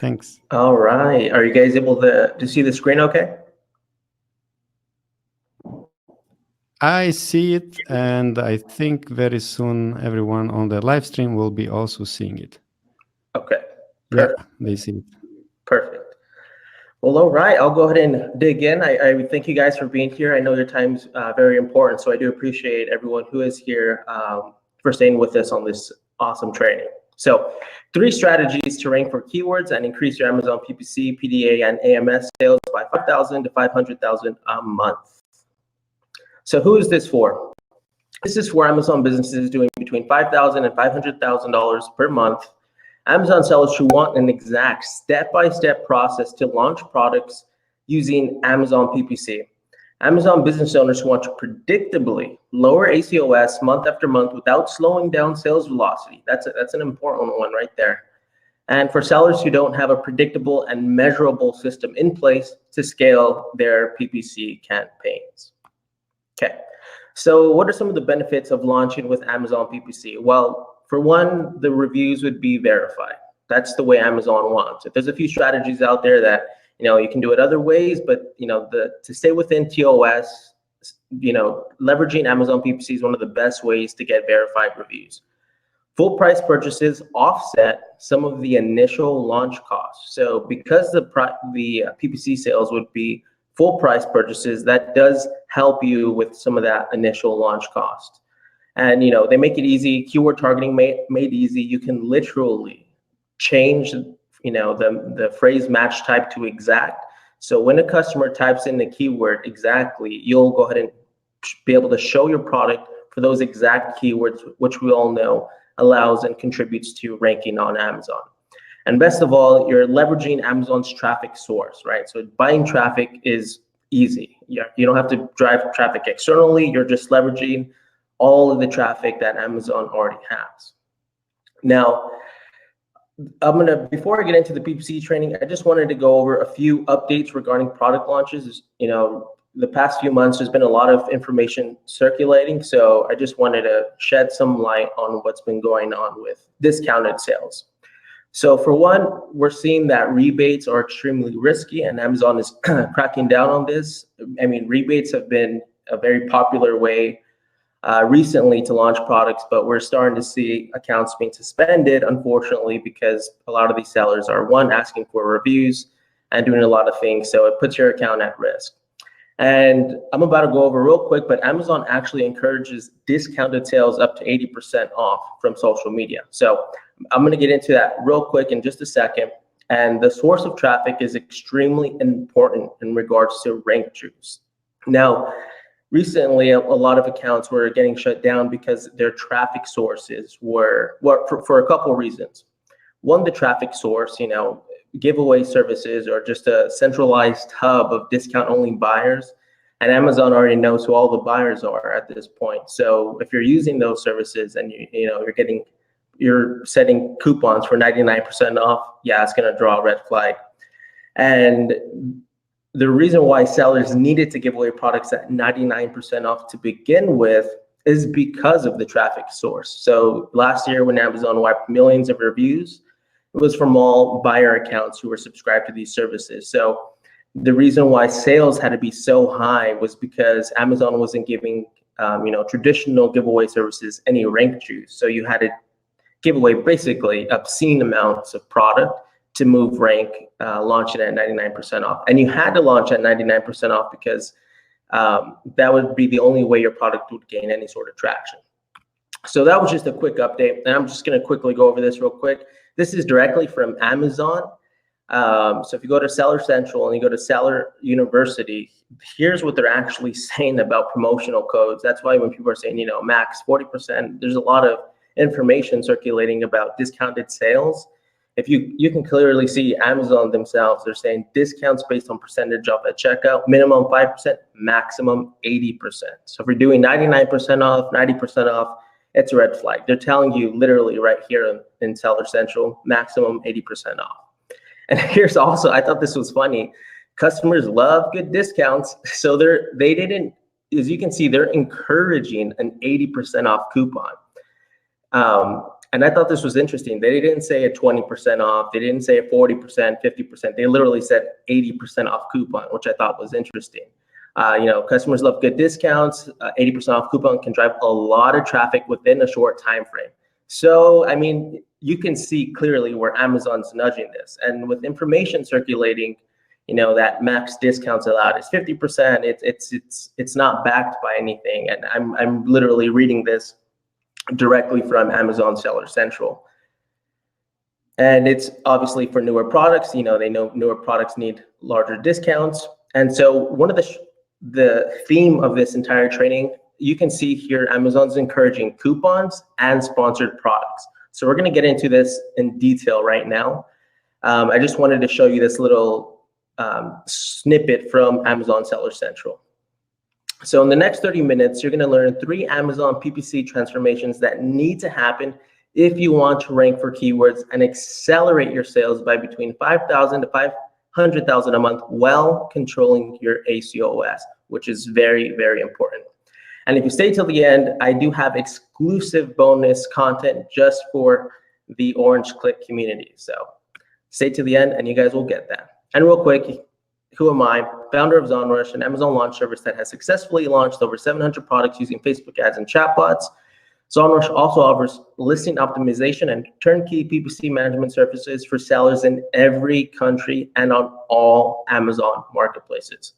Thanks. All right. Are you guys able to see the screen okay? I see it, and I think very soon everyone on the live stream will be also seeing it. Okay. Perfect. Yeah, they see it. Perfect. Well, all right. I'll go ahead and dig in. I thank you guys for being here. I know your time's very important, so I do appreciate everyone who is here for staying with us on this awesome training. So 3 strategies to rank for keywords and increase your Amazon PPC, PDA, and AMS sales by 5,000 to 500,000 a month. So who is this for? This is for Amazon businesses doing between $5,000 and $500,000 per month. Amazon sellers who want an exact step-by-step process to launch products using Amazon PPC. Amazon business owners who want to predictably lower ACoS month after month without slowing down sales velocity. That's an important one right there. And for sellers who don't have a predictable and measurable system in place to scale their PPC campaigns. Okay, so what are some of the benefits of launching with Amazon PPC? Well, for one, the reviews would be verified. That's the way Amazon wants it. There's a few strategies out there that, you can do it other ways, but, to stay within TOS, leveraging Amazon PPC is one of the best ways to get verified reviews. Full price purchases offset some of the initial launch costs. So because the PPC sales would be full price purchases, that does help you with some of that initial launch cost. And they make it easy. Keyword targeting made easy. You can literally change the phrase match type to exact. So when a customer types in the keyword exactly, you'll go ahead and be able to show your product for those exact keywords, which we all know allows and contributes to ranking on Amazon. And best of all, you're leveraging Amazon's traffic source, right? So buying traffic is easy. You don't have to drive traffic externally. You're just leveraging all of the traffic that Amazon already has. Now, before I get into the PPC training, I just wanted to go over a few updates regarding product launches. The past few months, there's been a lot of information circulating. So I just wanted to shed some light on what's been going on with discounted sales. So for one, we're seeing that rebates are extremely risky, and Amazon is cracking down on this. I mean, rebates have been a very popular way recently to launch products, but we're starting to see accounts being suspended, unfortunately, because a lot of these sellers are, one, asking for reviews and doing a lot of things, so it puts your account at risk. And I'm about to go over real quick, but Amazon actually encourages discounted sales up to 80% off from social media. So I'm going to get into that real quick in just a second. And the source of traffic is extremely important in regards to rank juice. Now, recently, a lot of accounts were getting shut down because their traffic sources were for a couple of reasons. One, the traffic source, giveaway services or just a centralized hub of discount-only buyers. And Amazon already knows who all the buyers are at this point. So if you're using those services and you're setting coupons for 99% off, yeah, it's going to draw a red flag. And the reason why sellers needed to give away products at 99% off to begin with is because of the traffic source. So last year when Amazon wiped millions of reviews, it was from all buyer accounts who were subscribed to these services. So the reason why sales had to be so high was because Amazon wasn't giving traditional giveaway services any rank juice. So you had to give away basically obscene amounts of product to move rank, launch it at 99% off. And you had to launch at 99% off because that would be the only way your product would gain any sort of traction. So that was just a quick update. And I'm just going to quickly go over this real quick. This is directly from Amazon. So if you go to Seller Central and you go to Seller University, here's what they're actually saying about promotional codes. That's why when people are saying, max 40%, there's a lot of information circulating about discounted sales. If you can clearly see Amazon themselves, they're saying discounts based on percentage off at checkout, minimum 5%, maximum 80%. So if you're doing 99% off, 90% off, it's a red flag. They're telling you literally right here in Seller Central, maximum 80% off. And here's also, I thought this was funny. Customers love good discounts. So they didn't, as you can see, they're encouraging an 80% off coupon. And I thought this was interesting. They didn't say a 20% off. They didn't say a 40%, 50%. They literally said 80% off coupon, which I thought was interesting. Customers love good discounts. 80% off coupon can drive a lot of traffic within a short time frame. So, I mean, you can see clearly where Amazon's nudging this. And with information circulating, that max discounts allowed is 50%. It's not backed by anything. And I'm literally reading this directly from Amazon Seller Central. And it's obviously for newer products. They know newer products need larger discounts. And so one of the theme of this entire training, you can see here, Amazon's encouraging coupons and sponsored products. So we're going to get into this in detail right now. I just wanted to show you this little snippet from Amazon Seller Central. So in the next 30 minutes, you're going to learn 3 Amazon PPC transformations that need to happen if you want to rank for keywords and accelerate your sales by between 5,000 to 500,000 a month while controlling your ACoS, which is very, very important. And if you stay till the end, I do have exclusive bonus content just for the Orange Click community. So stay till the end and you guys will get that. And real quick, who am I? Founder of ZonRush, an Amazon launch service that has successfully launched over 700 products using Facebook ads and chatbots. ZonRush also offers listing optimization and turnkey PPC management services for sellers in every country and on all Amazon marketplaces.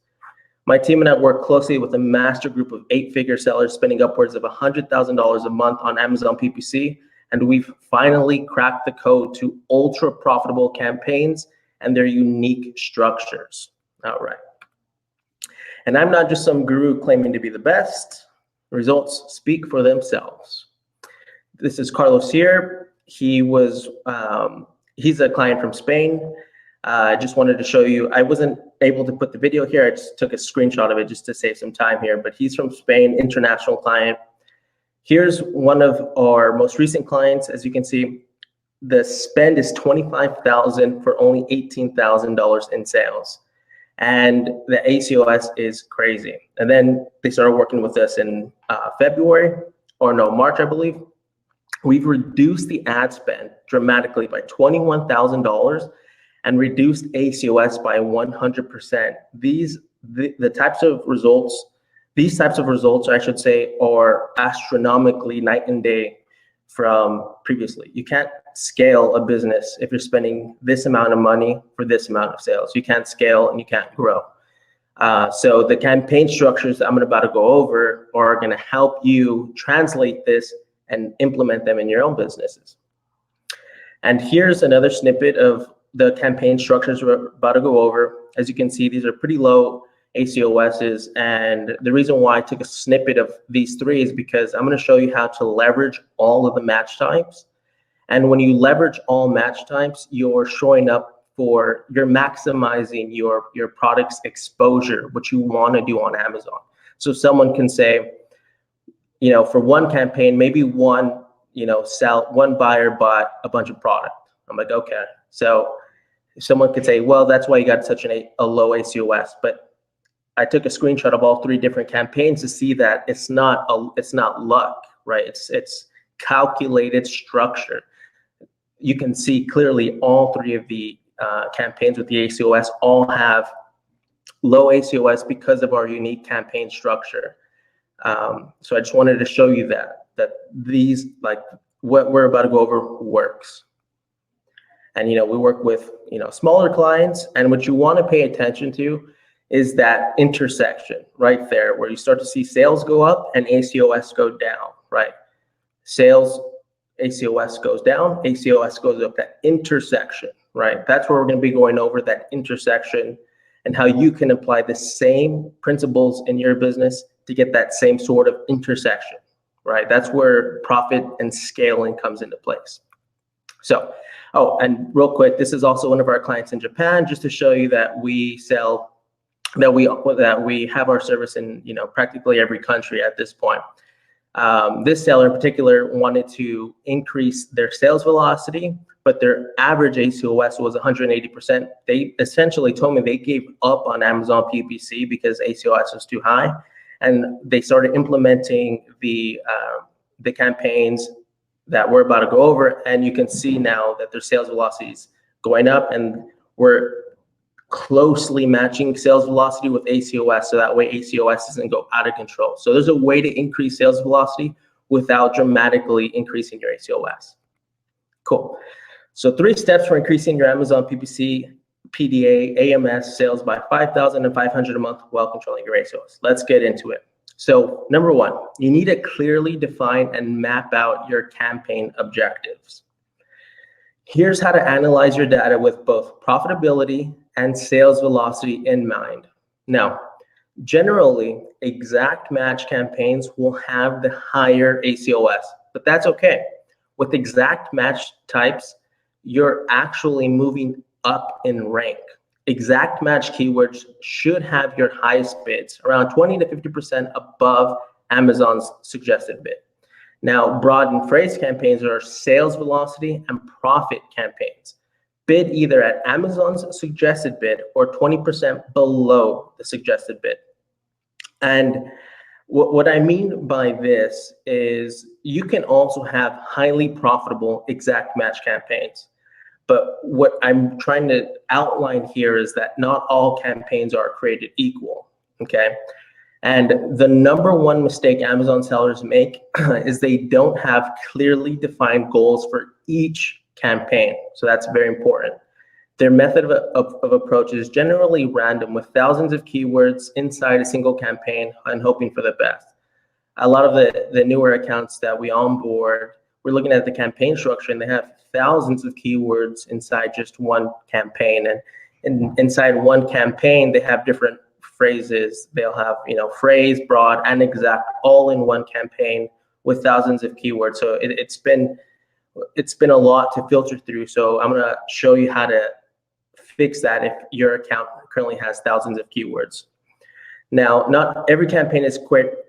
My team and I work closely with a master group of 8-figure sellers spending upwards of $100,000 a month on Amazon PPC, and we've finally cracked the code to ultra profitable campaigns and their unique structures. All right. And I'm not just some guru claiming to be the best. Results speak for themselves. This is Carlos here. He's a client from Spain. I just wanted to show you, I wasn't able to put the video here. I just took a screenshot of it just to save some time here, but he's from Spain, international client. Here's one of our most recent clients. As you can see, the spend is $25,000 for only $18,000 in sales. And the ACoS is crazy. And then they started working with us in March, I believe. We've reduced the ad spend dramatically by $21,000 and reduced ACoS by 100%. These types of results, I should say, are astronomically night and day from previously. You can't scale a business if you're spending this amount of money for this amount of sales. You can't scale and you can't grow. So the campaign structures that I'm about to go over are going to help you translate this and implement them in your own businesses. And here's another snippet of the campaign structures we're about to go over. As you can see, these are pretty low ACoSs. And the reason why I took a snippet of these 3 is because I'm going to show you how to leverage all of the match types. And when you leverage all match types, you're maximizing your product's exposure, what you want to do on Amazon. So someone can say, for one campaign, maybe one buyer bought a bunch of product. I'm like, okay. So someone could say, well, that's why you got such a low ACoS. But I took a screenshot of all 3 different campaigns to see that it's not luck, right? It's calculated structure. You can see clearly all 3 of the campaigns with the ACoS all have low ACoS because of our unique campaign structure. So I just wanted to show you that these, like what we're about to go over, works. And we work with smaller clients, and what you want to pay attention to is that intersection right there where you start to see sales go up and ACoS go down, right? Sales, ACoS goes down, ACoS goes up, that intersection, right? That's where we're going to be going over, that intersection, and how you can apply the same principles in your business to get that same sort of intersection, right? That's where profit and scaling comes into place. So, and real quick, this is also one of our clients in Japan, just to show you that we have our service in practically every country at this point. This seller in particular wanted to increase their sales velocity, but their average ACoS was 180%. They essentially told me they gave up on Amazon PPC because ACoS was too high, and they started implementing the campaigns that we're about to go over, and you can see now that their sales velocity is going up, and we're closely matching sales velocity with ACoS, so that way ACoS doesn't go out of control. So there's a way to increase sales velocity without dramatically increasing your ACoS. Cool. So 3 steps for increasing your Amazon PPC, PDA, AMS sales by 5,000 and 500 a month while controlling your ACoS. Let's get into it. So number 1, you need to clearly define and map out your campaign objectives. Here's how to analyze your data with both profitability and sales velocity in mind. Now, generally, exact match campaigns will have the higher ACoS, but that's okay. With exact match types, you're actually moving up in rank. Exact match keywords should have your highest bids, around 20 to 50% above Amazon's suggested bid. Now, broad and phrase campaigns are sales velocity and profit campaigns. Bid either at Amazon's suggested bid or 20% below the suggested bid. And what I mean by this is you can also have highly profitable exact match campaigns. But what I'm trying to outline here is that not all campaigns are created equal, okay? And the number 1 mistake Amazon sellers make is they don't have clearly defined goals for each campaign. So that's very important. Their method of approach is generally random, with thousands of keywords inside a single campaign and hoping for the best. A lot of the newer accounts that we onboard, we're looking at the campaign structure, and they have thousands of keywords inside just one campaign. And inside one campaign, they have different phrases. They'll have, phrase, broad, and exact all in one campaign with thousands of keywords. So it's been a lot to filter through. So I'm gonna show you how to fix that if your account currently has thousands of keywords. Now, not every campaign is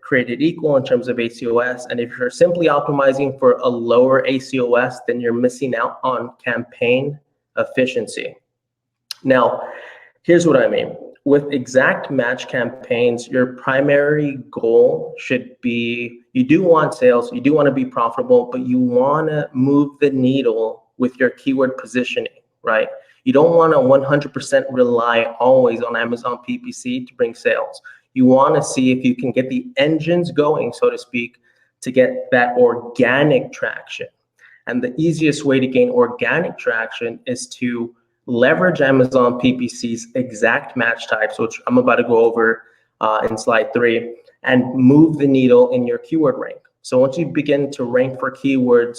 created equal in terms of ACoS, and if you're simply optimizing for a lower ACoS, then you're missing out on campaign efficiency. Now, here's what I mean. With exact match campaigns, your primary goal should be, you do want sales, you do want to be profitable, but you want to move the needle with your keyword positioning, right? You don't want to 100% rely always on Amazon PPC to bring sales. You want to see if you can get the engines going, so to speak, to get that organic traction. And the easiest way to gain organic traction is to leverage Amazon PPC's exact match types, which I'm about to go over in slide 3, and move the needle in your keyword rank. So once you begin to rank for keywords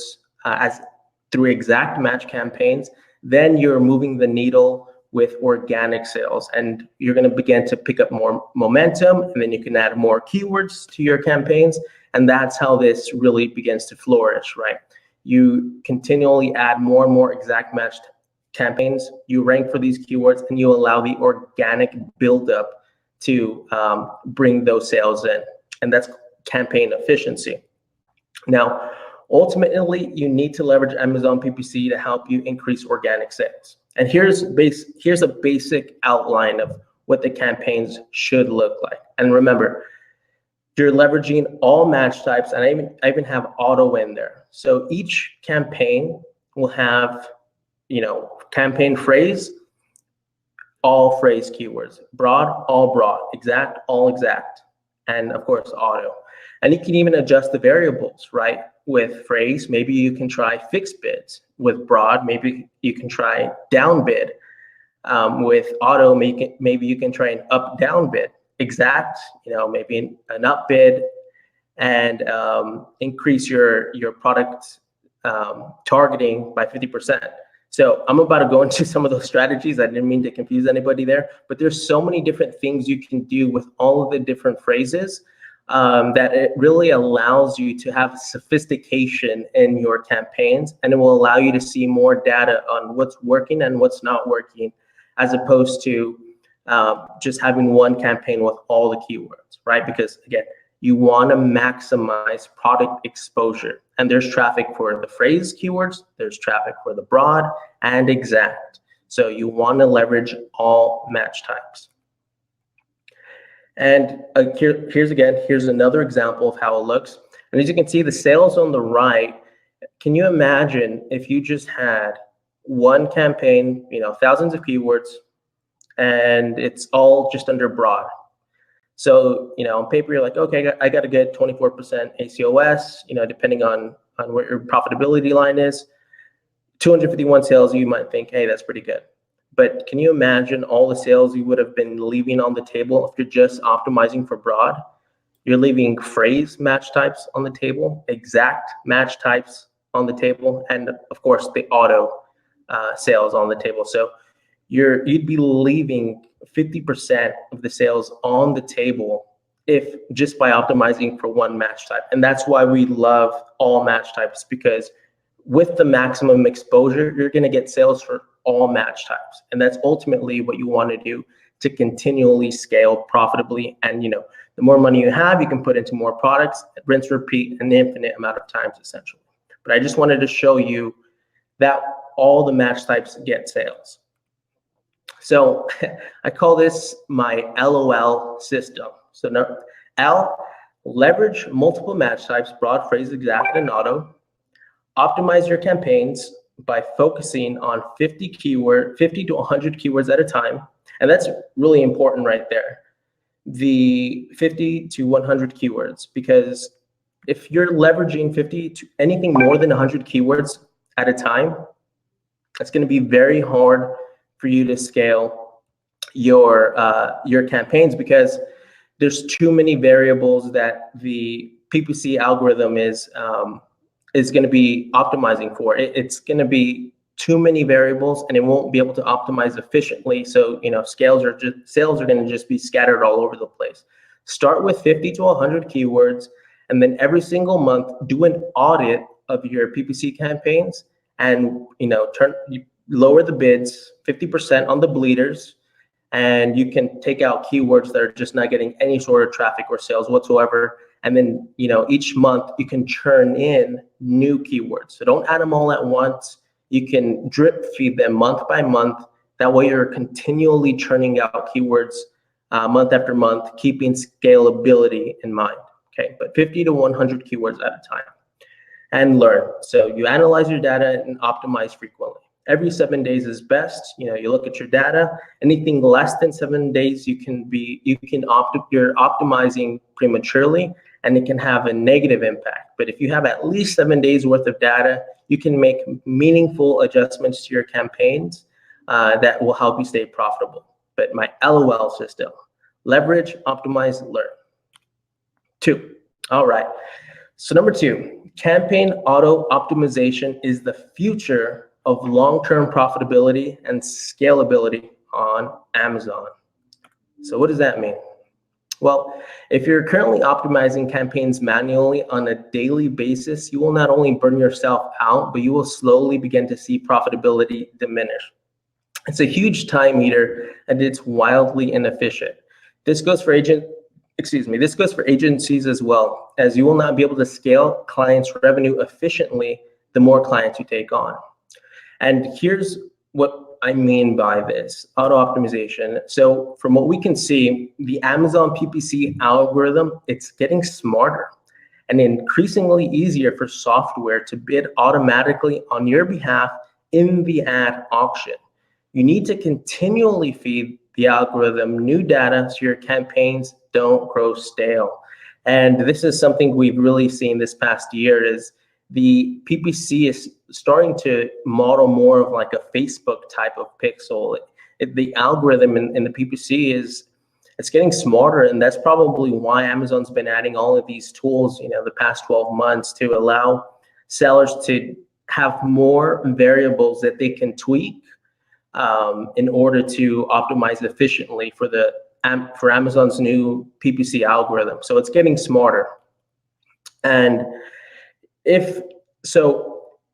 through exact match campaigns, then you're moving the needle with organic sales, and you're going to begin to pick up more momentum, and then you can add more keywords to your campaigns, and that's how this really begins to flourish, right? You continually add more and more exact matched campaigns, you rank for these keywords, and you allow the organic buildup to bring those sales in, and that's campaign efficiency. Now, ultimately, you need to leverage Amazon PPC to help you increase organic sales. And here's a basic outline of what the campaigns should look like. And remember, you're leveraging all match types, and I even have auto in there. So each campaign will have, campaign phrase, all phrase keywords, broad, all broad, exact, all exact, and of course, auto. And you can even adjust the variables, right? With phrase, maybe you can try fixed bids. With broad, maybe you can try down bid. With auto, maybe you can try an up down bid. Exact, maybe an up bid, and increase your product targeting by 50%. So I'm about to go into some of those strategies. I didn't mean to confuse anybody there, but there's so many different things you can do with all of the different phrases that it really allows you to have sophistication in your campaigns, and it will allow you to see more data on what's working and what's not working, as opposed to just having one campaign with all the keywords, right? Because again, you want to maximize product exposure, and there's traffic for the phrase keywords, there's traffic for the broad and exact. So you want to leverage all match types. And here's another example of how it looks. And as you can see, the sales on the right can you imagine if you just had one campaign, thousands of keywords, and it's all just under broad? So, on paper, you're like, okay, I got to get 24% ACoS, depending on what your profitability line is. 251 sales, you might think, hey, that's pretty good. But can you imagine all the sales you would have been leaving on the table if you're just optimizing for broad? You're leaving phrase match types on the table, exact match types on the table, and of course the auto sales on the table. So you'd be leaving 50% of the sales on the table if just by optimizing for one match type. And that's why we love all match types, because with the maximum exposure, you're going to get sales for all match types. And that's ultimately what you want to do to continually scale profitably. And, the more money you have, you can put into more products, rinse, repeat, an infinite amount of times, essentially. But I just wanted to show you that all the match types get sales. So I call this my LOL system. So L, leverage multiple match types, broad, phrase, exact, and auto. Optimize your campaigns by focusing on 50 to 100 keywords at a time. And that's really important right there. The 50 to 100 keywords, because if you're leveraging 50 to anything more than 100 keywords at a time, it's going to be very hard for you to scale your campaigns, because there's too many variables that the PPC algorithm is going to be optimizing for. It's going to be too many variables, and it won't be able to optimize efficiently. So sales are going to just be scattered all over the place. Start with 50 to 100 keywords, and then every single month do an audit of your PPC campaigns, and lower the bids 50% on the bleeders, and you can take out keywords that are just not getting any sort of traffic or sales whatsoever. And then, each month you can churn in new keywords. So don't add them all at once. You can drip feed them month by month. That way you're continually churning out keywords month after month, keeping scalability in mind. Okay, but 50 to 100 keywords at a time. And learn. So you analyze your data and optimize frequently. Every 7 days is best. You look at your data. Anything less than 7 days, you're optimizing prematurely, and it can have a negative impact. But if you have at least 7 days worth of data, you can make meaningful adjustments to your campaigns that will help you stay profitable. But my LOL system: leverage, optimize, learn. 2. All right. So number 2, campaign auto optimization is the future of long-term profitability and scalability on Amazon. So what does that mean? Well, if you're currently optimizing campaigns manually on a daily basis, you will not only burn yourself out, but you will slowly begin to see profitability diminish. It's a huge time eater, and it's wildly inefficient. This goes for agencies as well, as you will not be able to scale clients' revenue efficiently the more clients you take on. And here's what I mean by this auto optimization. So from what we can see, the Amazon PPC algorithm, it's getting smarter and increasingly easier for software to bid automatically on your behalf in the ad auction. You need to continually feed the algorithm new data so your campaigns don't grow stale. And this is something we've really seen this past year, is the PPC is starting to model more of like a Facebook type of pixel. The algorithm in the PPC it's getting smarter, and that's probably why Amazon's been adding all of these tools, the past 12 months to allow sellers to have more variables that they can tweak in order to optimize efficiently for Amazon's new PPC algorithm. So it's getting smarter. And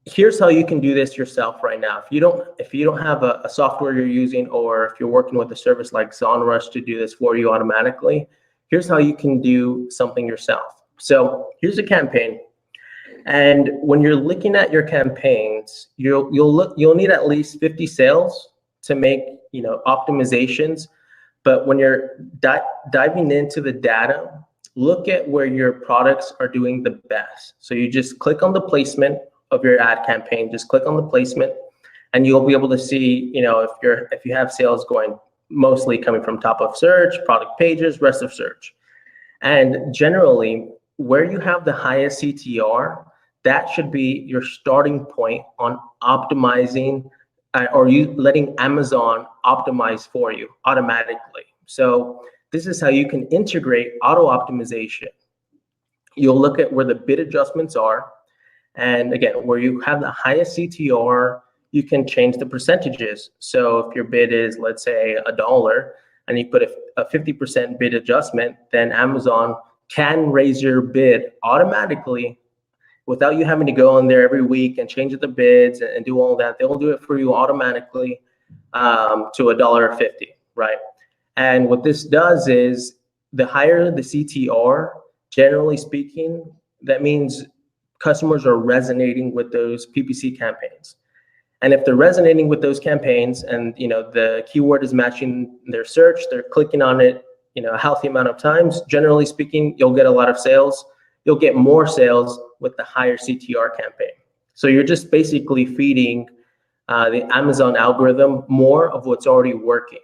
here's how you can do this yourself right now. If you don't have a software you're using, or if you're working with a service like Zonrush to do this for you automatically, here's how you can do something yourself. So here's a campaign, and when you're looking at your campaigns, you'll need at least 50 sales to make optimizations. But when you're diving into the data, look at where your products are doing the best. So you just click on the placement of your ad campaign. Just click on the placement, and you'll be able to see, if you have sales going mostly coming from top of search, product pages, rest of search. And generally, where you have the highest CTR, that should be your starting point on optimizing, or you letting Amazon optimize for you automatically. So this is how you can integrate auto optimization. You'll look at where the bid adjustments are. And again, where you have the highest CTR, you can change the percentages. So if your bid is, let's say, $1, and you put a 50% bid adjustment, then Amazon can raise your bid automatically without you having to go in there every week and change the bids and do all that. They'll do it for you automatically to $1.50, right? And what this does is, the higher the CTR, generally speaking, that means customers are resonating with those PPC campaigns. And if they're resonating with those campaigns and the keyword is matching their search, they're clicking on it a healthy amount of times, generally speaking, you'll get a lot of sales. You'll get more sales with the higher CTR campaign. So you're just basically feeding the Amazon algorithm more of what's already working.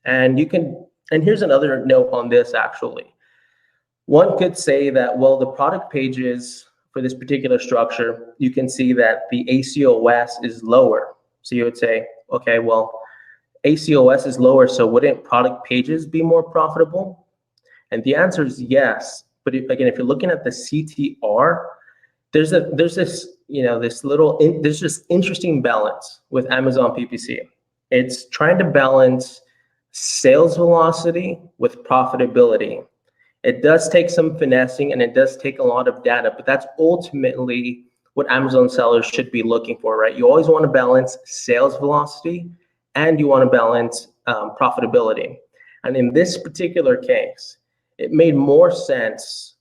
And here's another note on this, actually. One could say that, well, the product pages for this particular structure, you can see that the ACoS is lower. So you would say, okay, well, ACoS is lower, so wouldn't product pages be more profitable? And the answer is yes. But again, if you're looking at the CTR, there's this interesting balance with Amazon PPC. It's trying to balance sales velocity with profitability. It does take some finessing and it does take a lot of data, but that's ultimately what Amazon sellers should be looking for, right? You always want to balance sales velocity and you want to balance profitability. And in this particular case, it made more sense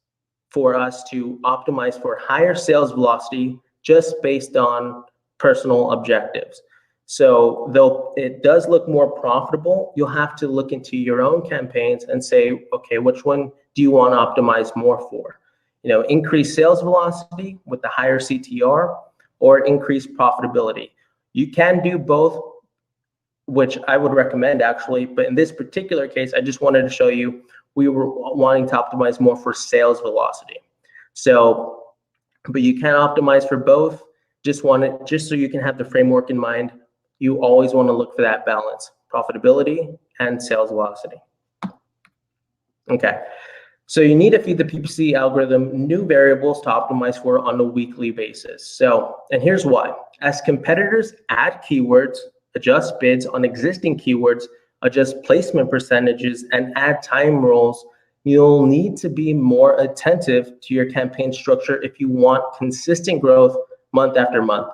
for us to optimize for higher sales velocity just based on personal objectives. So though it does look more profitable, you'll have to look into your own campaigns and say, okay, which one do you want to optimize more for? Increase sales velocity with the higher CTR or increase profitability. You can do both, which I would recommend actually, but in this particular case, I just wanted to show you we were wanting to optimize more for sales velocity. So, but you can optimize for both. Just so you can have the framework in mind. You always want to look for that balance, profitability and sales velocity. Okay, so you need to feed the PPC algorithm new variables to optimize for on a weekly basis. So, and here's why. As competitors add keywords, adjust bids on existing keywords, adjust placement percentages, and add time roles, you'll need to be more attentive to your campaign structure if you want consistent growth month after month.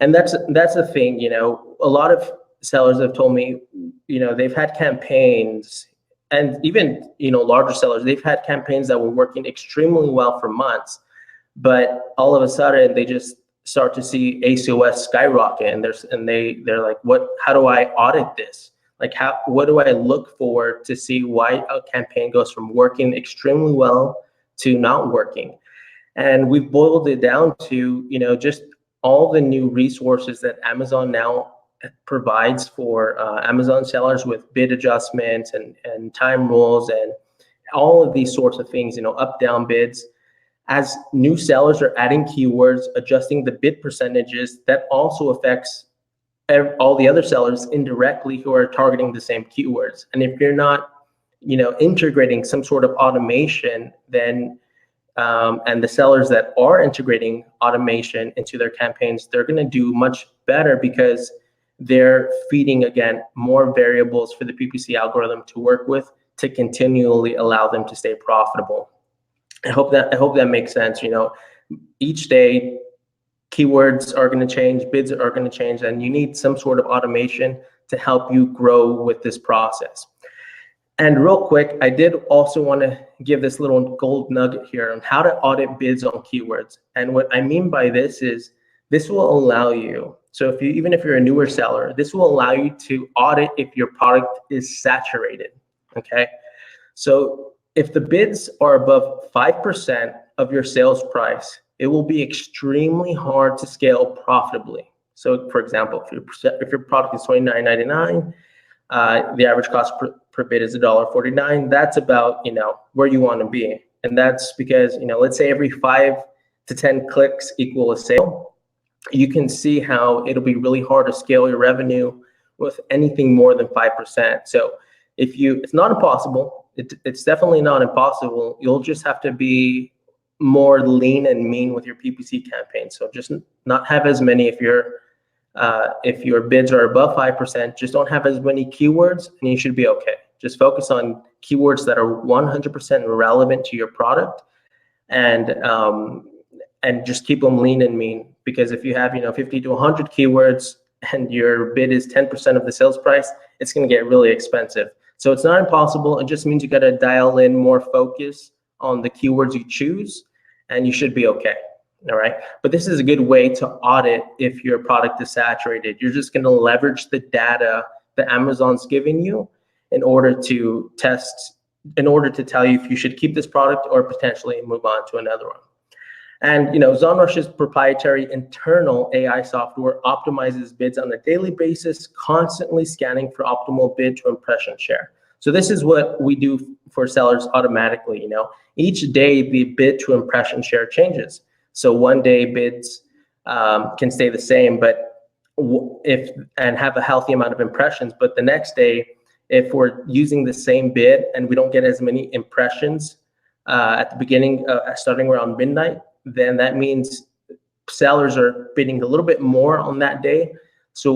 And that's the thing, a lot of sellers have told me, they've had campaigns, and even, larger sellers, they've had campaigns that were working extremely well for months, but all of a sudden they just start to see ACoS skyrocket, and they're like, how do I audit this? Like, what do I look for to see why a campaign goes from working extremely well to not working? And we've boiled it down to, just all the new resources that Amazon now provides for Amazon sellers with bid adjustments and time rules and all of these sorts of things, up, down bids. As new sellers are adding keywords, adjusting the bid percentages, that also affects all the other sellers indirectly who are targeting the same keywords. And if you're not, integrating some sort of automation, then and the sellers that are integrating automation into their campaigns, they're going to do much better because they're feeding, again, more variables for the PPC algorithm to work with to continually allow them to stay profitable. I hope that makes sense. Each day, keywords are going to change, bids are going to change, and you need some sort of automation to help you grow with this process. And real quick, I did also want to give this little gold nugget here on how to audit bids on keywords. And what I mean by this is this will allow you, so even if you're a newer seller, this will allow you to audit if your product is saturated, okay? So if the bids are above 5% of your sales price, it will be extremely hard to scale profitably. So for example, if your product is $29.99, the average cost per bid is $1.49. That's about, where you want to be. And that's because, let's say every 5 to 10 clicks equal a sale. You can see how it'll be really hard to scale your revenue with anything more than 5%. So it's not impossible. It's definitely not impossible. You'll just have to be more lean and mean with your PPC campaign. So just not have as many. If your bids are above 5%, just don't have as many keywords and you should be okay. Just focus on keywords that are 100% relevant to your product, and just keep them lean and mean. Because if you have 50 to 100 keywords and your bid is 10% of the sales price, it's going to get really expensive. So it's not impossible. It just means you got to dial in more focus on the keywords you choose, and you should be okay. All right. But this is a good way to audit if your product is saturated. You're just going to leverage the data that Amazon's giving you in order to tell you if you should keep this product or potentially move on to another one. And ZonRush's proprietary internal AI software optimizes bids on a daily basis, constantly scanning for optimal bid to impression share. So this is what we do for sellers automatically. Each day the bid to impression share changes. So one day bids can stay the same, but and have a healthy amount of impressions. But the next day, if we're using the same bid and we don't get as many impressions at the beginning, starting around midnight, then that means sellers are bidding a little bit more on that day. So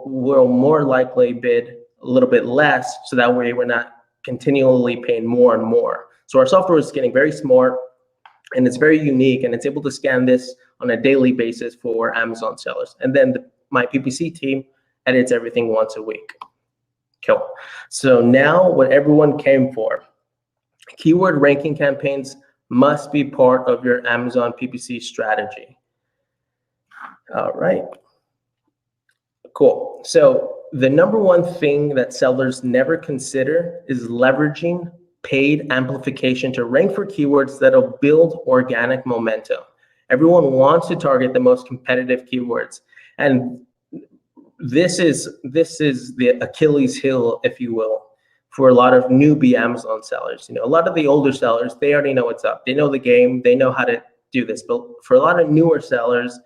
we'll more likely bid a little bit less, so that way we're not continually paying more and more. So our software is getting very smart, and it's very unique, and it's able to scan this on a daily basis for Amazon sellers. And then my PPC team edits everything once a week. Cool. So now what everyone came for, keyword ranking campaigns must be part of your Amazon PPC strategy. All right. Cool. So the number one thing that sellers never consider is leveraging paid amplification to rank for keywords that'll build organic momentum. Everyone wants to target the most competitive keywords, and this is the Achilles heel, if you will, for a lot of newbie Amazon sellers. A lot of the older sellers, they already know what's up. They know the game. They know how to do this. But for a lot of newer sellers,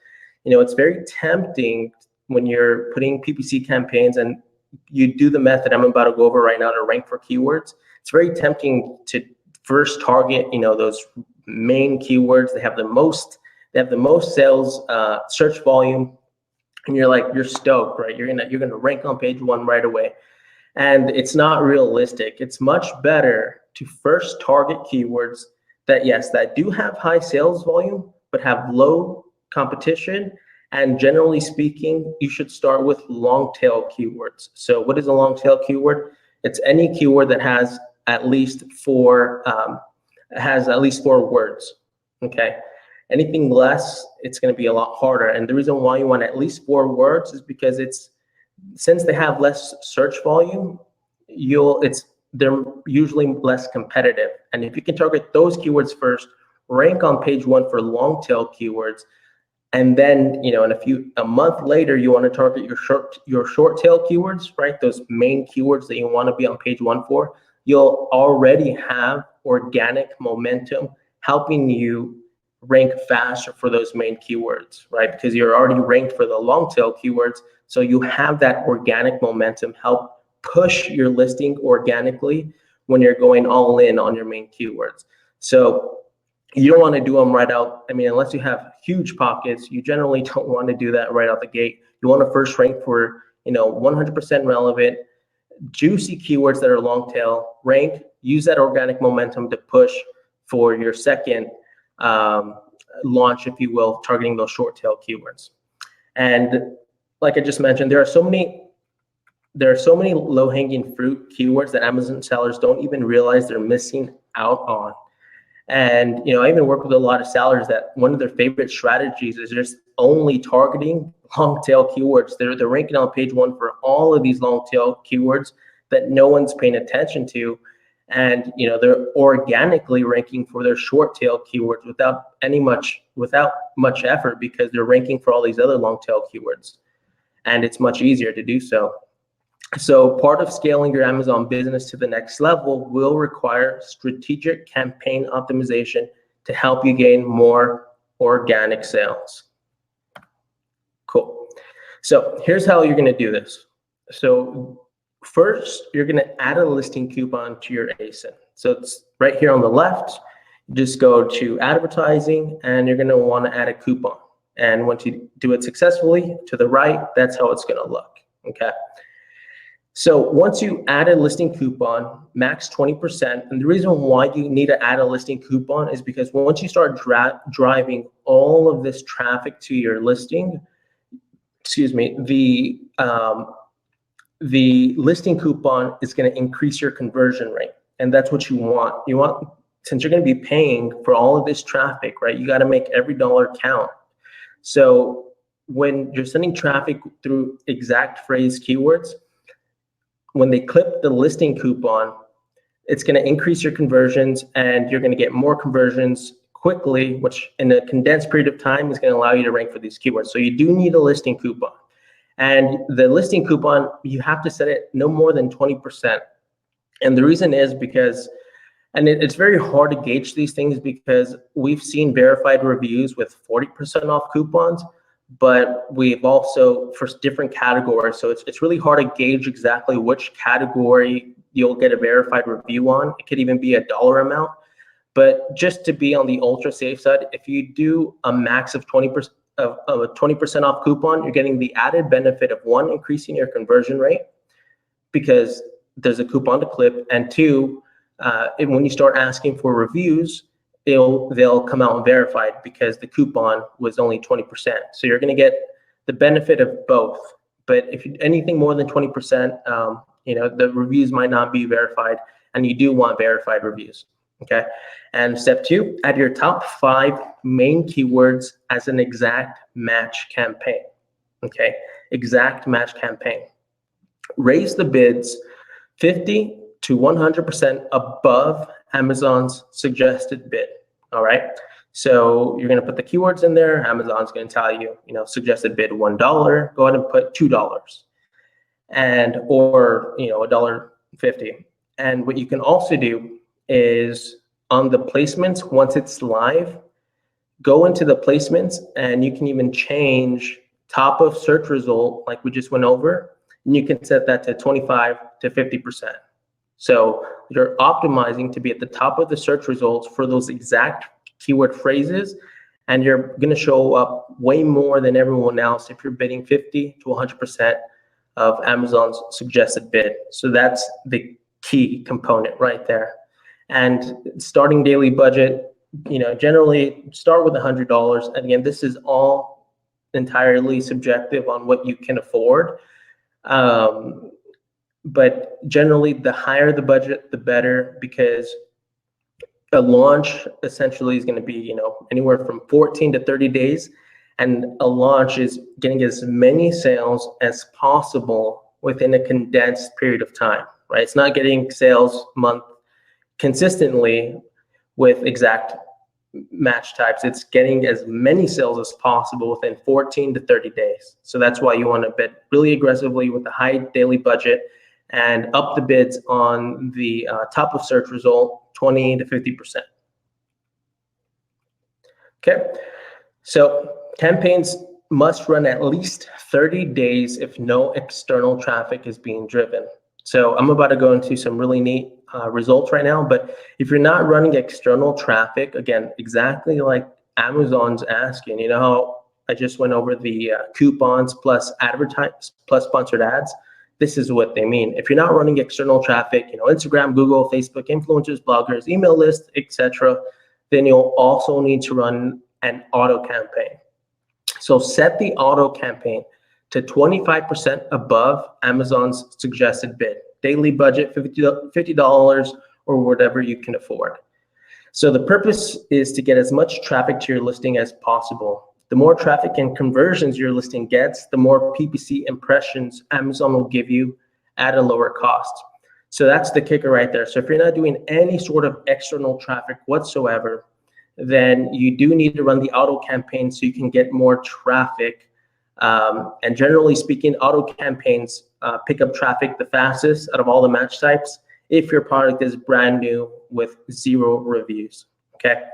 it's very tempting when you're putting PPC campaigns and you do the method I'm about to go over right now to rank for keywords. It's very tempting to first target, those main keywords. They have the most sales, search volume, and you're stoked, right? You're gonna rank on page 1 right away. And it's not realistic. It's much better to first target keywords that do have high sales volume, but have low competition. And generally speaking, you should start with long tail keywords. So what is a long tail keyword? It's any keyword that has at least 4 words. Okay. Anything less, it's going to be a lot harder. And the reason why you want at least 4 words is because since they have less search volume, they're usually less competitive. And if you can target those keywords first, rank on page 1 for long tail keywords, and then a month later you want to target your short tail keywords, right? Those main keywords that you want to be on page 1 for, you'll already have organic momentum helping you rank faster for those main keywords, right? Because you're already ranked for the long tail keywords. So you have that organic momentum help push your listing organically when you're going all in on your main keywords. So you don't want to do them right out. Unless you have huge pockets, you generally don't want to do that right out the gate. You want to first rank for, 100% relevant, juicy keywords that are long tail, rank, use that organic momentum to push for your second launch, if you will, targeting those short tail keywords. And like I just mentioned, there are so many low-hanging fruit keywords that Amazon sellers don't even realize they're missing out on. And I even work with a lot of sellers that one of their favorite strategies is just only targeting long tail keywords. They're ranking on page 1 for all of these long tail keywords that no one's paying attention to. and they're organically ranking for their short tail keywords without much effort, because they're ranking for all these other long tail keywords, and it's much easier to do so. So part of scaling your Amazon business to the next level will require strategic campaign optimization to help you gain more organic sales. Cool. So here's how you're going to do this. So first, you're going to add a listing coupon to your ASIN. So it's right here on the left. Just go to advertising, and you're going to want to add a coupon. And once you do it successfully, to the right, that's how it's going to look. Okay. So once you add a listing coupon, max 20%. And the reason why you need to add a listing coupon is because once you start driving all of this traffic to your listing, the listing coupon is going to increase your conversion rate. And that's what you want. Since you're going to be paying for all of this traffic, right, you got to make every dollar count. So when you're sending traffic through exact phrase keywords, when they clip the listing coupon, it's going to increase your conversions, and you're going to get more conversions quickly, which in a condensed period of time is going to allow you to rank for these keywords. So you do need a listing coupon. And the listing coupon, you have to set it no more than 20%. And the reason is because, and it's very hard to gauge these things, because we've seen verified reviews with 40% off coupons, but we've also for different categories. So it's really hard to gauge exactly which category you'll get a verified review on. It could even be a dollar amount. But just to be on the ultra safe side, if you do a max of 20% of a 20% off coupon, you're getting the added benefit of, one, increasing your conversion rate because there's a coupon to clip, and two, and when you start asking for reviews, they'll come out verified because the coupon was only 20%. So you're going to get the benefit of both. But if anything more than 20%, the reviews might not be verified, and you do want verified reviews. Okay. And step two, add your top 5 main keywords as an exact match campaign. Okay. Exact match campaign. Raise the bids 50 to 100% above Amazon's suggested bid. All right. So you're going to put the keywords in there. Amazon's going to tell you, suggested bid $1. Go ahead and put $2 or $1.50. And what you can also do is on the placements, once it's live, go into the placements, and you can even change top of search result like we just went over, and you can set that to 25 to 50%. So you're optimizing to be at the top of the search results for those exact keyword phrases, and you're going to show up way more than everyone else if you're bidding 50 to 100% of Amazon's suggested bid. So that's the key component right there. And starting daily budget, generally start with $100. And again, this is all entirely subjective on what you can afford. But generally, the higher the budget, the better, because a launch essentially is going to be, anywhere from 14 to 30 days. And a launch is getting as many sales as possible within a condensed period of time, right? It's not getting sales month consistently with exact match types. It's getting as many sales as possible within 14 to 30 days. So that's why you want to bid really aggressively with a high daily budget and up the bids on the top of search result 20 to 50%. Okay, so campaigns must run at least 30 days if no external traffic is being driven. So I'm about to go into some really neat results right now, but if you're not running external traffic, again, exactly like Amazon's asking, how I just went over the coupons plus plus sponsored ads, this is what they mean. If you're not running external traffic, Instagram, Google, Facebook, influencers, bloggers, email lists, etc., then you'll also need to run an auto campaign. So set the auto campaign to 25% above Amazon's suggested bid. Daily budget, $50 or whatever you can afford. So the purpose is to get as much traffic to your listing as possible. The more traffic and conversions your listing gets, the more PPC impressions Amazon will give you at a lower cost. So that's the kicker right there. So if you're not doing any sort of external traffic whatsoever, then you do need to run the auto campaign so you can get more traffic. And generally speaking, auto campaigns pick up traffic the fastest out of all the match types if your product is brand new with 0 reviews. Okay.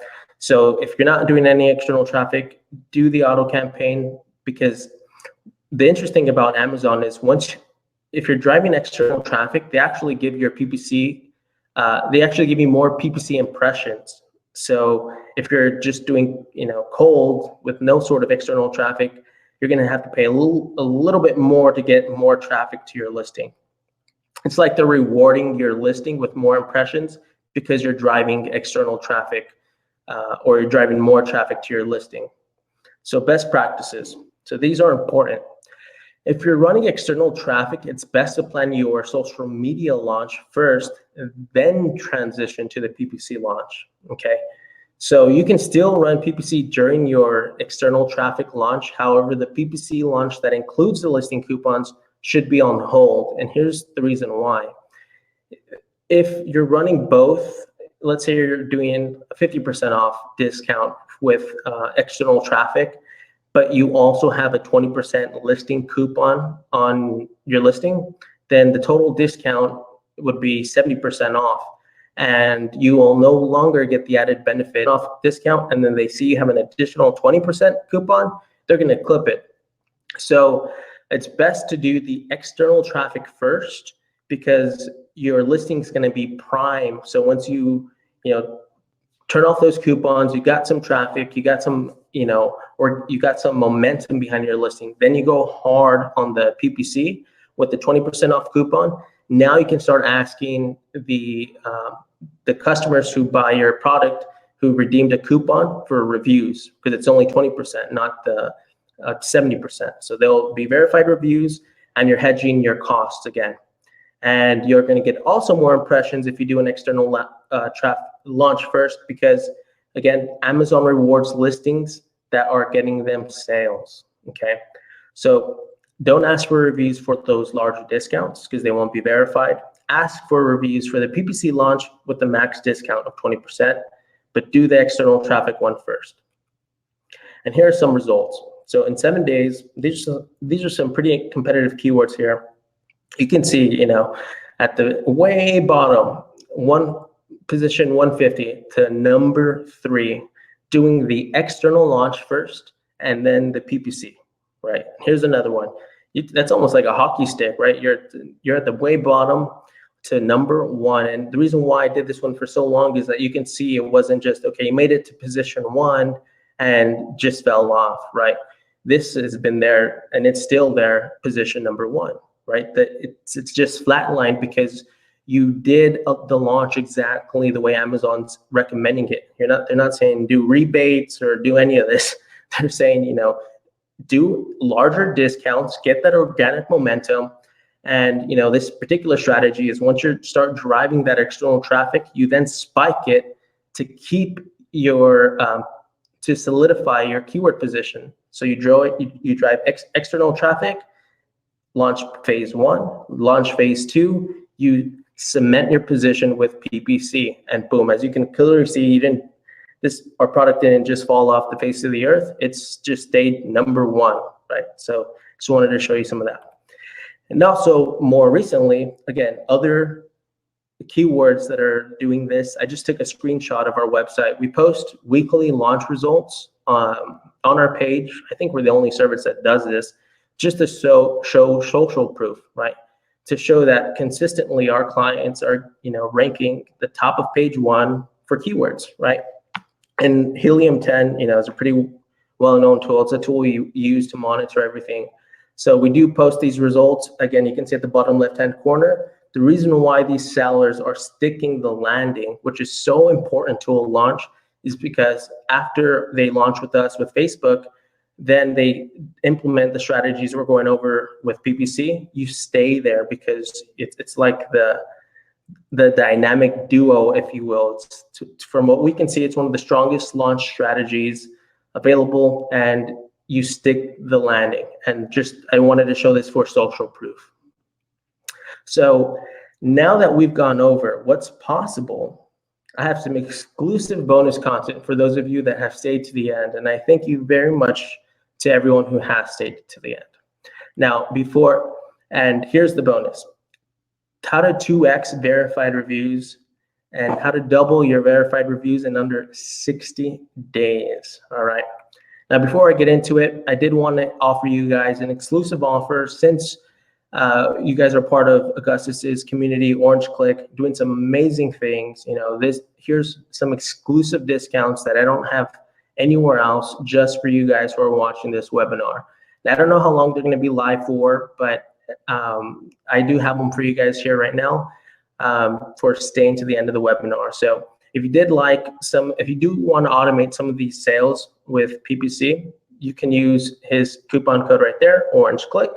So if you're not doing any external traffic, do the auto campaign, because the interesting about Amazon is if you're driving external traffic, they actually give your PPC, they actually give you more PPC impressions. So if you're just doing, cold with no sort of external traffic, you're going to have to pay a little bit more to get more traffic to your listing. It's like they're rewarding your listing with more impressions because you're driving external traffic, or you're driving more traffic to your listing. So best practices. So these are important. If you're running external traffic, it's best to plan your social media launch first, and then transition to the PPC launch, okay? So you can still run PPC during your external traffic launch. However, the PPC launch that includes the listing coupons should be on hold. And here's the reason why. If you're running both, let's say you're doing a 50% off discount with external traffic, but you also have a 20% listing coupon on your listing, then the total discount would be 70% off. And you will no longer get the added benefit off discount. And then they see you have an additional 20% coupon, they're going to clip it. So it's best to do the external traffic first, because your listing is going to be prime. So once you turn off those coupons, you got some traffic, you got some, or you got some momentum behind your listing, then you go hard on the PPC with the 20% off coupon. Now you can start asking the customers who buy your product, who redeemed a coupon, for reviews, because it's only 20%, not the 70%. So they'll be verified reviews, and you're hedging your costs again. And you're going to get also more impressions if you do an external traffic launch first, because again, Amazon rewards listings that are getting them sales. Okay, so don't ask for reviews for those larger discounts because they won't be verified. Ask for reviews for the PPC launch with the max discount of 20%, but do the external traffic one first. And here are some results. So in 7 days, these are some pretty competitive keywords here. You can see, at the way bottom, position 150 to number 3, doing the external launch first and then the PPC, right? Here's another one. That's almost like a hockey stick, right? You're at the way bottom to number 1. And the reason why I did this one for so long is that you can see it wasn't just, okay, you made it to position 1 and just fell off, right? This has been there and it's still there, position number 1, right? That it's just flatlined because you did the launch exactly the way Amazon's recommending it. They're not saying do rebates or do any of this. They're saying, do larger discounts, get that organic momentum. And, this particular strategy is once you start driving that external traffic, you then spike it to keep your, to solidify your keyword position. So you drive external traffic, launch phase 1, launch phase 2, you cement your position with PPC, and boom, as you can clearly see, our product didn't just fall off the face of the earth, it's just stayed number 1, right? So just wanted to show you some of that. And also more recently, again, other keywords that are doing this, I just took a screenshot of our website. We post weekly launch results on our page. I think we're the only service that does this, just to show social proof, right? To show that consistently our clients are, ranking the top of page 1 for keywords, right? And Helium 10, is a pretty well-known tool. It's a tool we use to monitor everything. So we do post these results. Again, you can see at the bottom left-hand corner, the reason why these sellers are sticking the landing, which is so important to a launch, is because after they launch with us with Facebook, then they implement the strategies we're going over with PPC. You stay there because it's like the dynamic duo, if you will. From what we can see, it's one of the strongest launch strategies available, and you stick the landing. And I wanted to show this for social proof. So Now that we've gone over what's possible, I have some exclusive bonus content for those of you that have stayed to the end. And I thank you very much to everyone who has stayed to the end. Now, and here's the bonus. How to 2x verified reviews and how to double your verified reviews in under 60 days. All right. Now, before I get into it, I did want to offer you guys an exclusive offer since you guys are part of Augustus's community, Orange Click, doing some amazing things. Here's some exclusive discounts that I don't have anywhere else, just for you guys who are watching this webinar. Now, I don't know how long they're going to be live for, but I do have them for you guys here right now for staying to the end of the webinar. So if you do want to automate some of these sales with PPC, you can use his coupon code right there, Orange Click,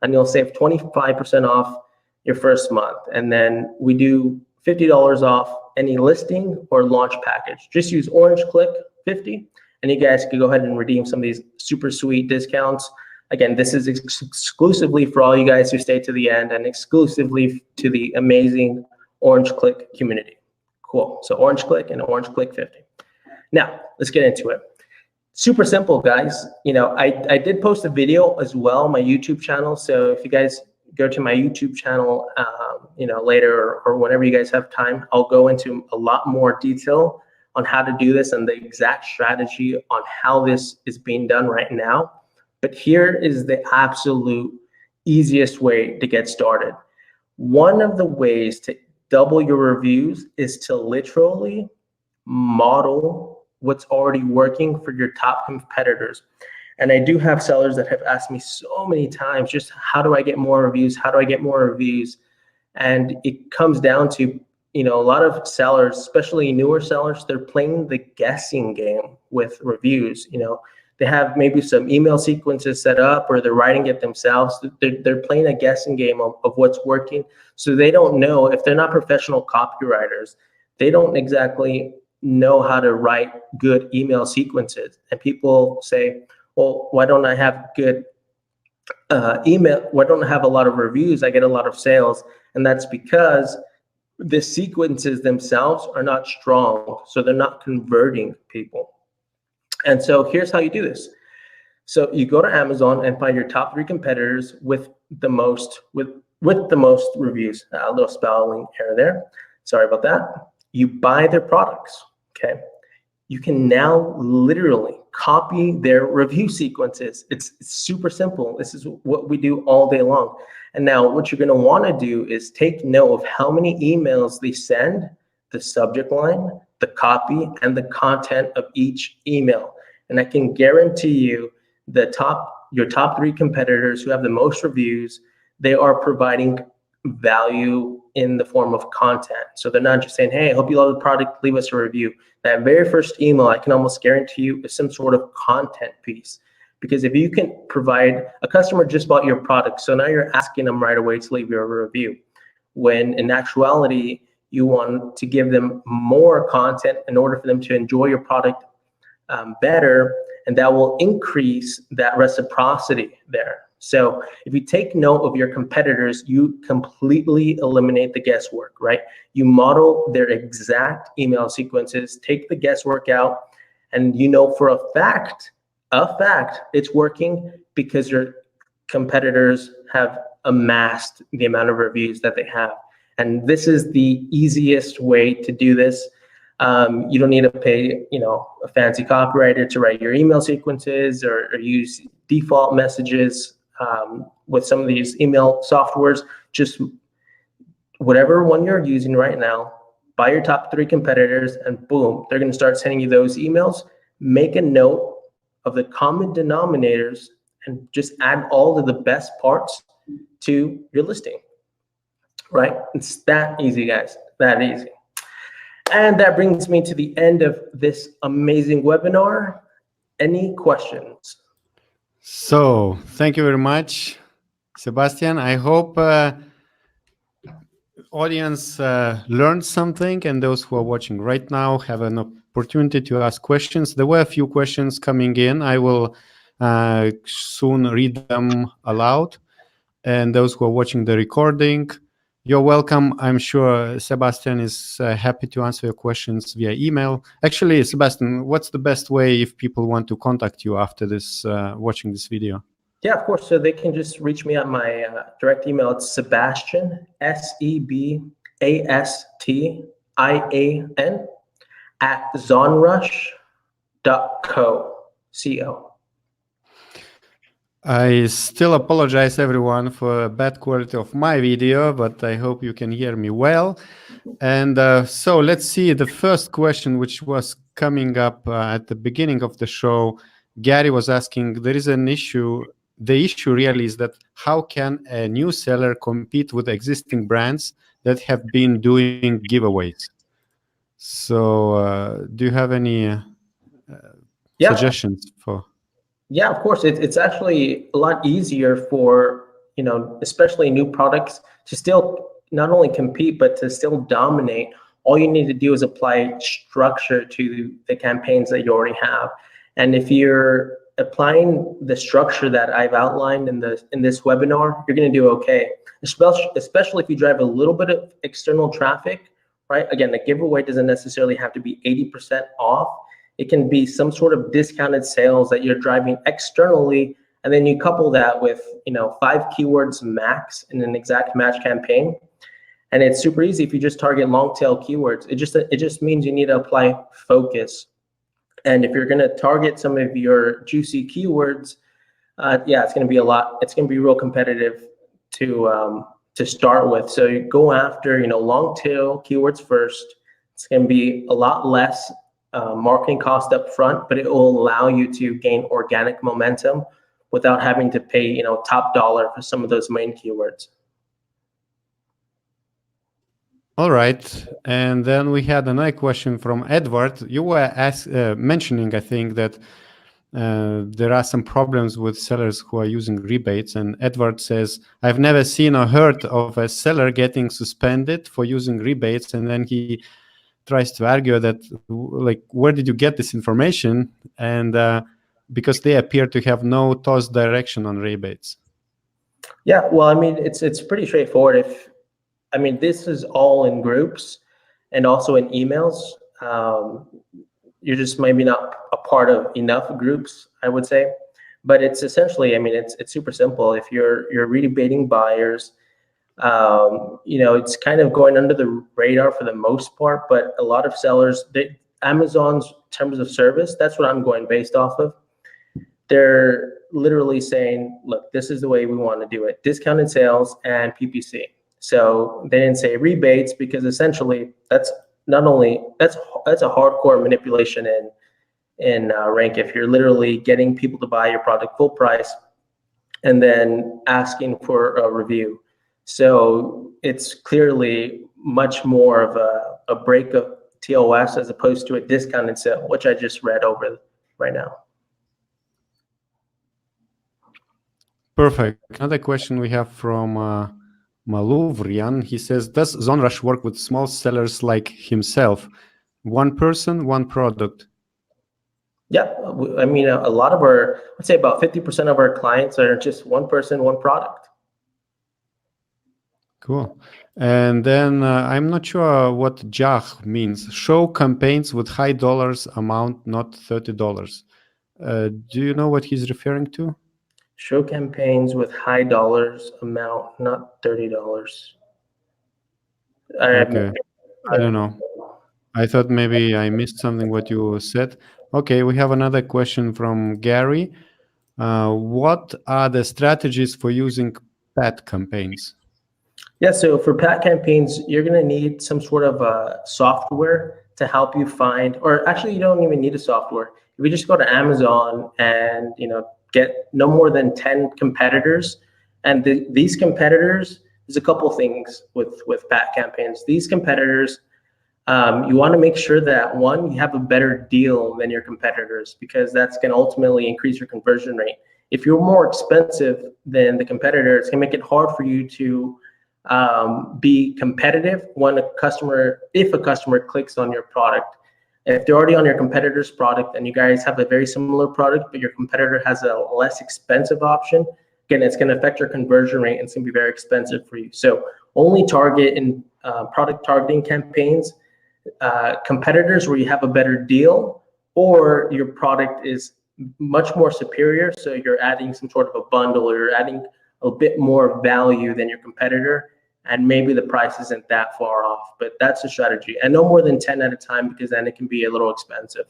and you'll save 25% off your first month. And then we do $50 off any listing or launch package. Just use Orange Click 50, and you guys can go ahead and redeem some of these super sweet discounts. Again, this is exclusively for all you guys who stay to the end and exclusively to the amazing Orange Click community. Cool. So Orange Click and Orange Click 50. Now, let's get into it. Super simple, guys. I did post a video as well on my YouTube channel. So if you guys go to my YouTube channel, later or whenever you guys have time, I'll go into a lot more detail on how to do this and the exact strategy on how this is being done right now. But here is the absolute easiest way to get started. One of the ways to double your reviews is to literally model what's already working for your top competitors. And I do have sellers that have asked me so many times, just how do I get more reviews? How do I get more reviews? And it comes down to, a lot of sellers, especially newer sellers, they're playing the guessing game with reviews. They have maybe some email sequences set up or they're writing it themselves. They're playing a guessing game of what's working. So they don't know, if they're not professional copywriters, they don't exactly know how to write good email sequences. And people say, well, why don't I have good email? Why don't I have a lot of reviews? I get a lot of sales. And that's because the sequences themselves are not strong. So they're not converting people. And so here's how you do this. So you go to Amazon and find your top 3 competitors with the most reviews. A little spelling error there. Sorry about that. You buy their products. Okay. You can now literally copy their review sequences. It's super simple. This is what we do all day long. And now what you're going to want to do is take note of how many emails they send, the subject line, the copy, and the content of each email. And I can guarantee you your top 3 competitors who have the most reviews, they are providing value in the form of content. So they're not just saying, hey, I hope you love the product, leave us a review. That very first email, I can almost guarantee you, is some sort of content piece. Because if you can provide, a customer just bought your product, so now you're asking them right away to leave you a review. When in actuality, you want to give them more content in order for them to enjoy your product better, and that will increase that reciprocity there. So if you take note of your competitors, you completely eliminate the guesswork, right? You model their exact email sequences, take the guesswork out, and for a fact, it's working because your competitors have amassed the amount of reviews that they have. And this is the easiest way to do this. You don't need to pay, a fancy copywriter to write your email sequences or use default messages with some of these email softwares. Just whatever one you're using right now, buy your top 3 competitors, and boom, they're going to start sending you those emails. Make a note of the common denominators and just add all of the best parts to your listing. Right? It's that easy, guys. That easy. And that brings me to the end of this amazing webinar. Any questions? So thank you very much, Sebastian. I hope audience learned something, and those who are watching right now have an opportunity to ask questions. There were a few questions coming in. I will soon read them aloud. And those who are watching the recording, You're welcome. I'm sure Sebastian is happy to answer your questions via email. Actually, Sebastian, what's the best way if people want to contact you after this, watching this video? Yeah, of course. So they can just reach me at my direct email. It's Sebastian, Sebastian, at zonrush.co. Co. I still apologize everyone for bad quality of my video, but I hope you can hear me well. And so let's see the first question, which was coming up at the beginning of the show. Gary was asking, there is an issue. The issue really is that how can a new seller compete with existing brands that have been doing giveaways? So do you have any suggestions for? Yeah, of course. It's actually a lot easier for, especially new products to still not only compete, but to still dominate. All you need to do is apply structure to the campaigns that you already have. And if you're applying the structure that I've outlined in this webinar, you're going to do okay, especially if you drive a little bit of external traffic, right? Again, the giveaway doesn't necessarily have to be 80% off. It can be some sort of discounted sales that you're driving externally, and then you couple that with 5 keywords max in an exact match campaign. And it's super easy if you just target long tail keywords. It just means you need to apply focus. And if you're going to target some of your juicy keywords, it's going to be it's going to be real competitive to start with. So you go after long tail keywords first. It's going to be a lot less marketing cost up front, but it will allow you to gain organic momentum without having to pay top dollar for some of those main keywords. All right, and then we had another question from Edward. You were mentioning, I think, that there are some problems with sellers who are using rebates, and Edward says, I've never seen or heard of a seller getting suspended for using rebates, and then he tries to argue that, like, where did you get this information? And because they appear to have no TOS direction on rebates. Yeah, well, I mean, it's pretty straightforward. This is all in groups and also in emails. You're just maybe not a part of enough groups, I would say. But it's essentially, it's super simple. If you're rebating buyers, it's kind of going under the radar for the most part, but a lot of sellers, Amazon's terms of service, that's what I'm going based off of. They're literally saying, look, this is the way we want to do it. Discounted sales and PPC. So they didn't say rebates because essentially that's a hardcore manipulation in rank. If you're literally getting people to buy your product full price and then asking for a review. So it's clearly much more of a break of TOS as opposed to a discounted sale, which I just read over right now. Perfect. Another question we have from Maluvrian. He says, does ZoneRush work with small sellers like himself? One person, one product. Yeah, I mean, a lot of let's say about 50% of our clients are just one person, one product. Cool. And then I'm not sure what JAH means. Show campaigns with high dollars amount, not $30. Do you know what he's referring to? Show campaigns with high dollars amount, not $30. Okay. I don't know. I thought maybe I missed something what you said. Okay, we have another question from Gary. What are the strategies for using paid campaigns? Yeah, so for paid campaigns, you're going to need some sort of software to help you find, or actually you don't even need a software. If you just go to Amazon and get no more than 10 competitors, and these competitors, there's a couple things with paid campaigns. These competitors, you want to make sure that one, you have a better deal than your competitors, because that's going to ultimately increase your conversion rate. If you're more expensive than the competitor, it's going to make it hard for you to be competitive if a customer clicks on your product. If they're already on your competitor's product and you guys have a very similar product, but your competitor has a less expensive option, again, it's going to affect your conversion rate and it's going to be very expensive for you. So only target in product targeting campaigns competitors where you have a better deal or your product is much more superior. So you're adding some sort of a bundle or you're adding a bit more value than your competitor. And maybe the price isn't that far off, but that's the strategy. And no more than 10 at a time, because then it can be a little expensive.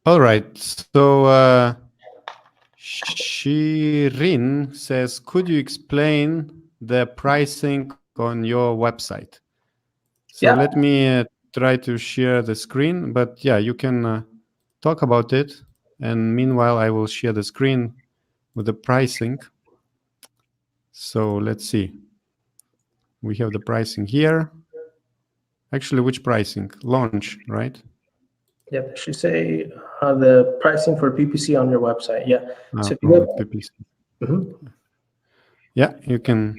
All right. So Shirin says, could you explain the pricing on your website? So Yeah. let me try to share the screen, but yeah, you can talk about it. And meanwhile, I will share the screen with the pricing. So let's see. We have the pricing here. Actually, which pricing? Launch, right? Yeah, they should say the pricing for PPC on your website. Yeah. So if you From go, PPC. Yeah, you can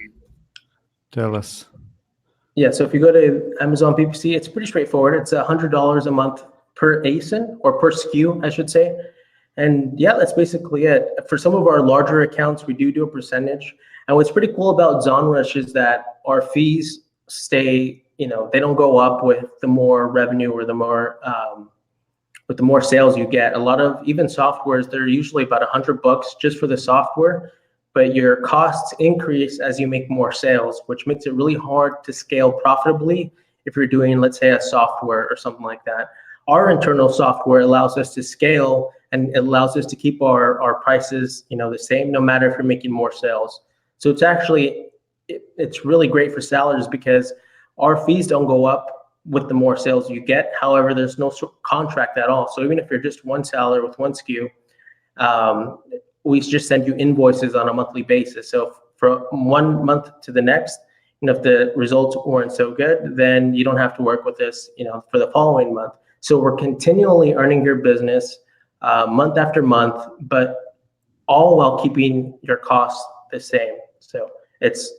tell us. Yeah, so if you go to Amazon PPC, it's pretty straightforward. It's $100 a month per ASIN, or per SKU, I should say. And yeah, that's basically it. For some of our larger accounts, we do a percentage. And what's pretty cool about ZonRush is that our fees stay, they don't go up with the more revenue or the more sales you get. A lot of even softwares, they're usually about $100 just for the software, but your costs increase as you make more sales, which makes it really hard to scale profitably if you're doing, let's say, a software or something like that. Our internal software allows us to scale, and it allows us to keep our prices, the same, no matter if you're making more sales. So it's actually, it's really great for sellers because our fees don't go up with the more sales you get. However, there's no contract at all. So even if you're just one seller with one SKU, we just send you invoices on a monthly basis. So from 1 month to the next, if the results weren't so good, then you don't have to work with us, for the following month. So we're continually earning your business month after month, but all while keeping your costs the same. So it's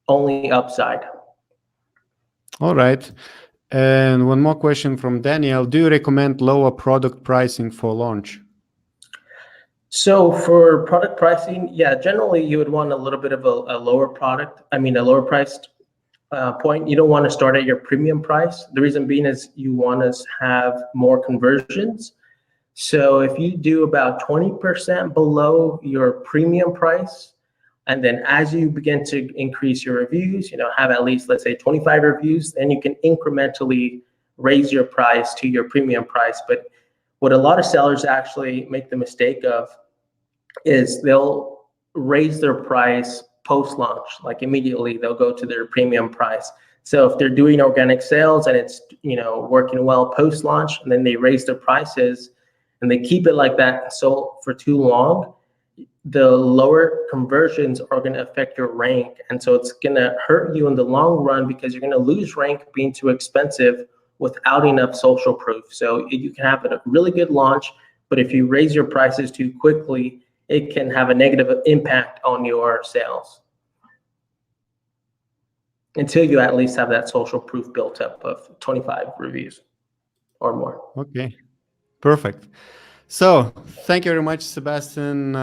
only upside. All right. And one more question from Daniel. Do you recommend lower product pricing for launch? So for product pricing, yeah, generally you would want a little bit of a lower priced point. You don't want to start at your premium price. The reason being is you want to have more conversions. So if you do about 20% below your premium price, and then as you begin to increase your reviews, have at least, let's say, 25 reviews, then you can incrementally raise your price to your premium price. But what a lot of sellers actually make the mistake of is they'll raise their price post-launch, like immediately they'll go to their premium price. So if they're doing organic sales and it's working well post-launch, and then they raise their prices and they keep it like that so for too long, the lower conversions are going to affect your rank. And so it's going to hurt you in the long run because you're going to lose rank being too expensive without enough social proof. So you can have a really good launch, but if you raise your prices too quickly, it can have a negative impact on your sales until you at least have that social proof built up of 25 reviews or more. Okay, perfect. So thank you very much, Sebastian.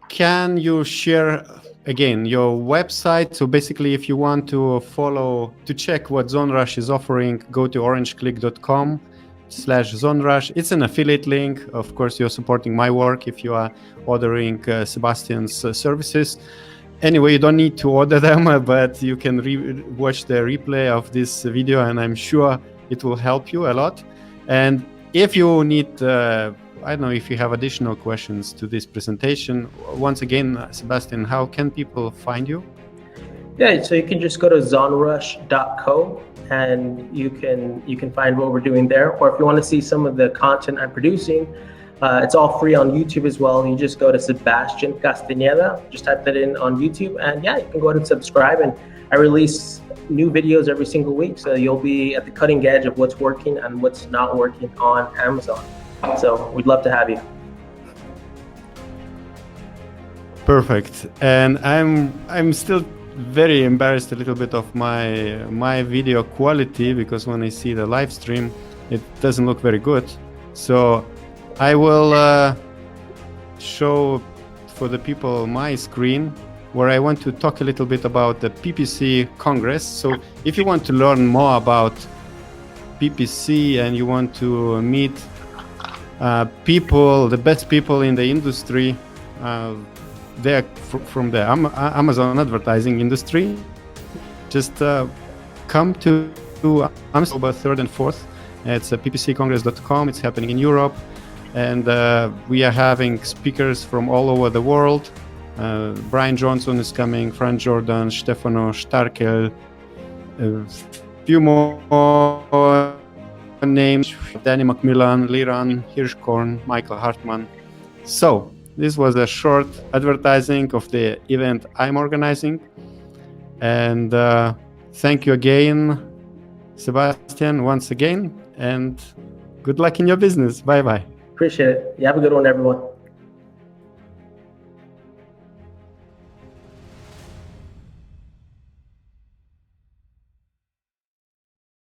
Can you share again your website? So basically, if you want to check what ZonRush is offering, go to orangeclick.com/ZonRush. It's an affiliate link. Of course, you're supporting my work if you are ordering Sebastian's services. Anyway, you don't need to order them, but you can watch the replay of this video, and I'm sure it will help you a lot. And if you need, I don't know, if you have additional questions to this presentation, once again, Sebastian, how can people find you? Yeah, so you can just go to zonrush.co and you can find what we're doing there. Or if you want to see some of the content I'm producing, it's all free on YouTube as well. You just go to Sebastian Castañeda, just type that in on YouTube, and yeah, you can go ahead and subscribe. And I release new videos every single week, so you'll be at the cutting edge of what's working and what's not working on Amazon. So we'd love to have you. Perfect. And I'm still very embarrassed a little bit of my video quality, because when I see the live stream, it doesn't look very good. So I will show for the people my screen, where I want to talk a little bit about the PPC Congress. So if you want to learn more about PPC and you want to meet people, the best people in the industry, they're from the Amazon advertising industry, just come to October 3rd and 4th. It's ppccongress.com. It's happening in Europe. And we are having speakers from all over the world. Brian Johnson is coming, Frank Jordan, Stefano Starkel, a few more names, Danny McMillan, Liran Hirschkorn, Michael Hartman. So this was a short advertising of the event I'm organizing. And thank you again, Sebastian, once again, and good luck in your business. Bye-bye. Appreciate it. You have a good one, everyone.